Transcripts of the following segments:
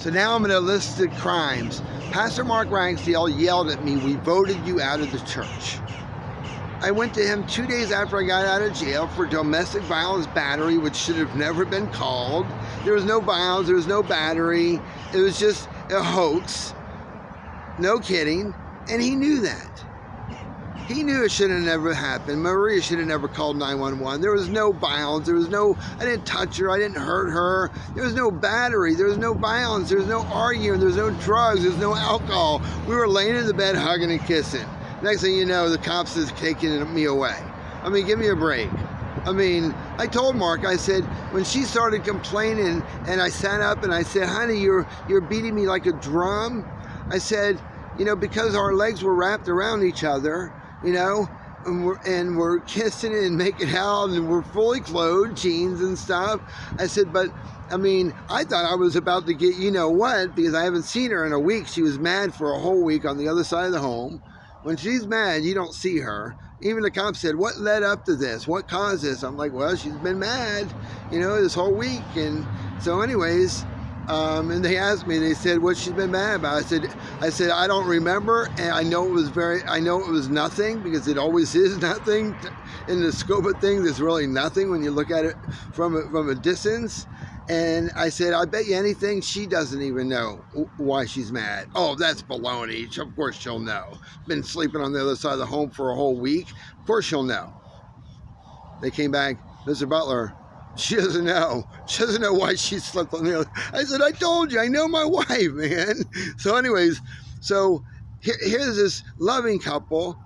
So now I'm going to list the crimes. Pastor Mark Ragsdale yelled at me, "We voted you out of the church." I went to him 2 days after I got out of jail for domestic violence battery, which should have never been called. There was no violence, there was no battery. It was just a hoax. No kidding. And he knew that. He knew it should have never happened. Maria should have never called 911. There was no violence. I didn't touch her. I didn't hurt her. There was no battery. There was no violence. There was no arguing. There was no drugs. There was no alcohol. We were laying in the bed hugging and kissing. Next thing you know, the cops is taking me away. I mean, give me a break. I mean, I told Mark, I said, when she started complaining and I sat up and I said, "Honey, you're beating me like a drum." I said, because our legs were wrapped around each other, and we're kissing and making out and we're fully clothed, jeans and stuff. I said, but I thought I was about to get what, because I haven't seen her in a week. She was mad for a whole week on the other side of the home. When she's mad, you don't see her. Even the cop said, "What led up to this? What caused this?" I'm like, well, she's been mad, this whole week. And so anyways, and they asked me, they said, "What she's been mad about?" I said, "I don't remember, and I know it was nothing, because it always is nothing. In the scope of things, it's really nothing when you look at it from a distance." And I said, "I bet you anything she doesn't even know why she's mad." "Oh, that's baloney. Of course she'll know. Been sleeping on the other side of the home for a whole week. Of course she'll know." They came back, "Mr. Butler, she doesn't know. She doesn't know why she slept on the other." I said, "I told you, I know my wife, man." So anyways, here's this loving couple.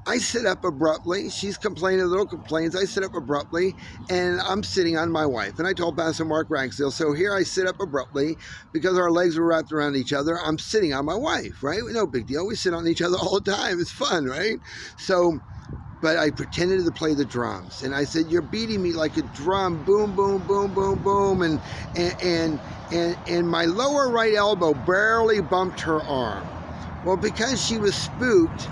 I sit up abruptly. She's complaining little complaints. I sit up abruptly, and I'm sitting on my wife. And I told Pastor Mark Ragsdale, so here I sit up abruptly because our legs were wrapped around each other. I'm sitting on my wife, right? No big deal. We sit on each other all the time. It's fun, right? But I pretended to play the drums, and I said, "You're beating me like a drum, boom, boom, boom, boom, boom," and my lower right elbow barely bumped her arm. Well, because she was spooked,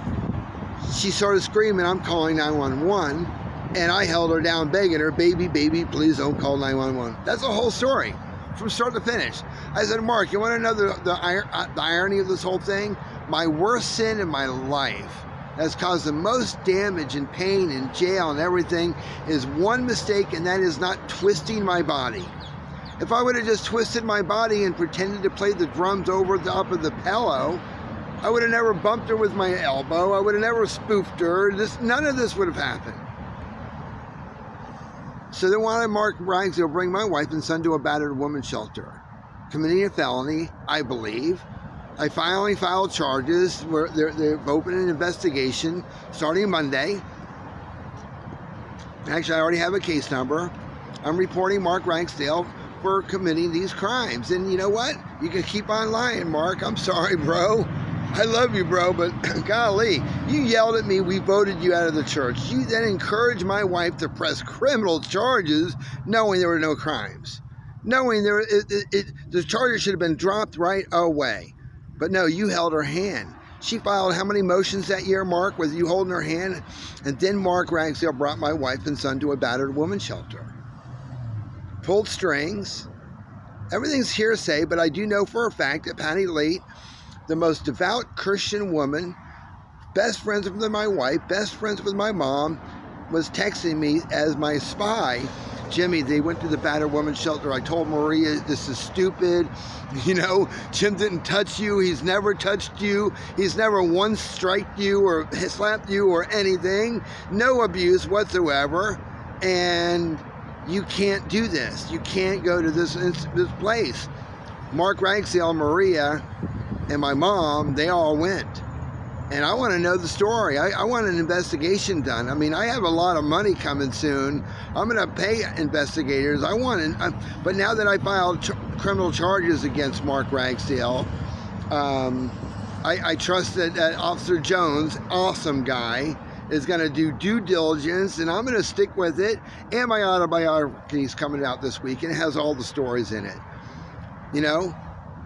she started screaming, "I'm calling 911," and I held her down, begging her, "Baby, baby, please don't call 911." That's the whole story, from start to finish. I said, "Mark, you want to know the irony of this whole thing? My worst sin in my life that's caused the most damage and pain and jail and everything is one mistake, and that is not twisting my body. If I would have just twisted my body and pretended to play the drums over the top of the pillow, I would have never bumped her with my elbow. I would have never spoofed her. None of this would have happened." So they wanted Mark Ragsdale to bring my wife and son to a battered woman shelter, committing a felony, I believe. I finally filed charges. They've opened an investigation starting Monday. Actually, I already have a case number. I'm reporting Mark Ragsdale for committing these crimes. And you know what? You can keep on lying, Mark. I'm sorry, bro. I love you, bro, but golly, you yelled at me, "We voted you out of the church." You then encouraged my wife to press criminal charges knowing there were no crimes. Knowing the charges should have been dropped right away. But no, you held her hand. She filed how many motions that year, Mark, with you holding her hand? And then Mark Ragsdale brought my wife and son to a battered woman shelter. Pulled strings. Everything's hearsay, but I do know for a fact that Patty Late, the most devout Christian woman, best friends with my wife, best friends with my mom, was texting me as my spy. "Jimmy, they went to the battered woman shelter. I told Maria, this is stupid. Jim didn't touch you. He's never touched you. He's never once striked you or slapped you or anything. No abuse whatsoever. And you can't do this. You can't go to this place." Mark Ragsdale, Maria, and my mom, they all went. And I want to know the story. I want an investigation done. I have a lot of money coming soon. I'm going to pay investigators. But now that I filed criminal charges against Mark Ragsdale, I trust that Officer Jones, awesome guy, is going to do due diligence, and I'm going to stick with it. And my autobiography is coming out this week, and it has all the stories in it.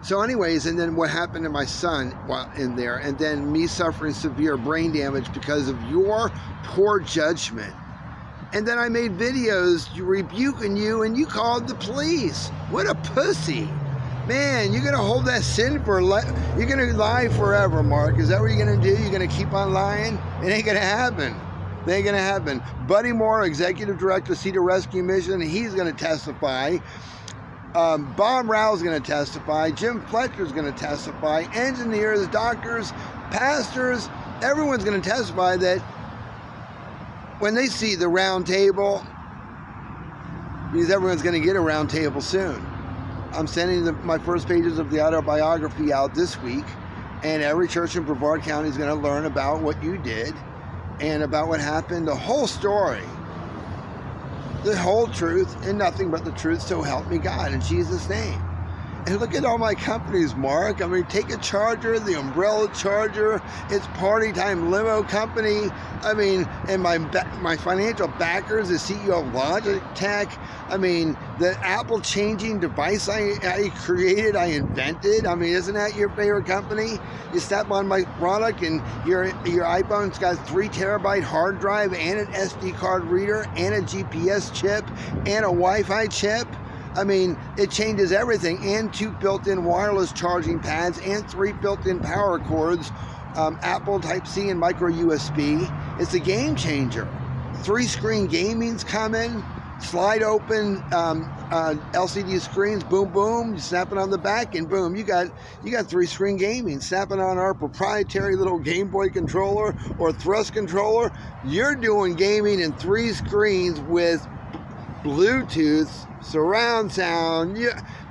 So anyways, and then what happened to my son while in there, and then me suffering severe brain damage because of your poor judgment. And then I made videos rebuking you, and you called the police. What a pussy. Man, you're going to hold that sin for you're going to lie forever, Mark. Is that what you're going to do? You're going to keep on lying? It ain't going to happen. It ain't going to happen. Buddy Moore, Executive Director, Cedar Rescue Mission, he's going to testify. Bob Rowe's going to testify. Jim Fletcher's going to testify. Engineers, doctors, pastors, everyone's going to testify that when they see the round table, because everyone's going to get a round table soon. I'm sending my first pages of the autobiography out this week, and every church in Brevard County is going to learn about what you did and about what happened, the whole story, the whole truth, and nothing but the truth, so help me God, in Jesus' name. And look at all my companies, Mark. I mean, take a Charger, the Umbrella Charger, it's Party Time Limo Company. I mean, and my financial backers, the CEO of Logitech. I mean, the Apple changing device I created, I invented. I mean, isn't that your favorite company? You step on my product and your iPhone's got 3 terabyte hard drive and an SD card reader and a GPS chip and a Wi-Fi chip. I mean, it changes everything, and 2 built-in wireless charging pads and 3 built-in power cords, Apple Type-C and micro USB. It's a game changer. 3-screen gaming's coming, slide open LCD screens, boom, boom, you snap it on the back, and boom, you got 3-screen gaming. Snap it on our proprietary little Game Boy controller or thrust controller. You're doing gaming in 3 screens with Bluetooth, surround sound,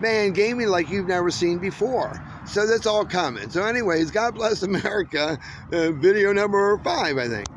man, gaming like you've never seen before. So that's all coming. So anyways, God bless America. Video number 5, I think.